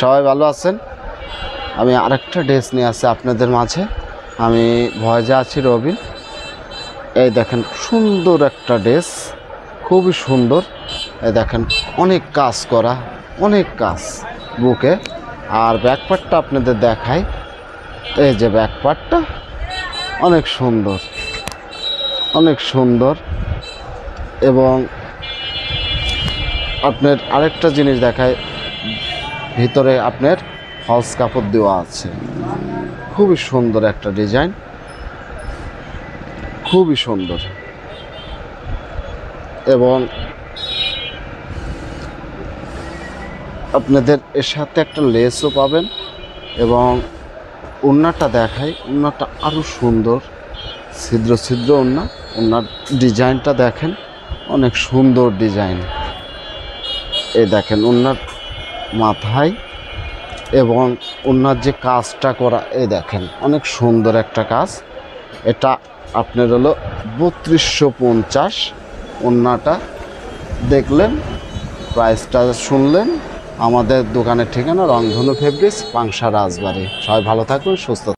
সবাই ভালো আছেন? আমি আরেকটা ড্রেস নিয়ে আসছি আপনাদের মাঝে। আমি ভয়েজে আছি রবিন। এই দেখেন সুন্দর একটা ড্রেস, খুবই সুন্দর। এই দেখেন অনেক কাজ করা, অনেক কাজ বুকে। আর ব্যাকপার্টটা আপনাদের দেখাই। এই যে ব্যাকপার্টটা অনেক সুন্দর, অনেক সুন্দর। এবং আপনার আরেকটা জিনিস দেখায়, ভিতরে আপনার ফলস কাপড় দেওয়া আছে। খুবই সুন্দর একটা ডিজাইন, খুবই সুন্দর। এবং আপনাদের এর সাথে একটা লেসও পাবেন। এবং ওড়নাটা দেখাই, ওড়নাটা আরও সুন্দর, ছিদ্র ছিদ্র ওড়না। ওড়নার ডিজাইনটা দেখেন, অনেক সুন্দর ডিজাইন। এই দেখেন ওড়নার মাথায় এবং ওড়নার যে কাজটা করা, এই দেখেন অনেক সুন্দর একটা কাজ। এটা আপনার হলো 3250। ওড়নাটা দেখলেন, প্রাইসটা শুনলেন। আমাদের দোকানের ঠিকানা রংধনু ফেব্রিক্স, পাংশা, রাজবাড়ি। সবাই ভালো থাকুন, সুস্থ।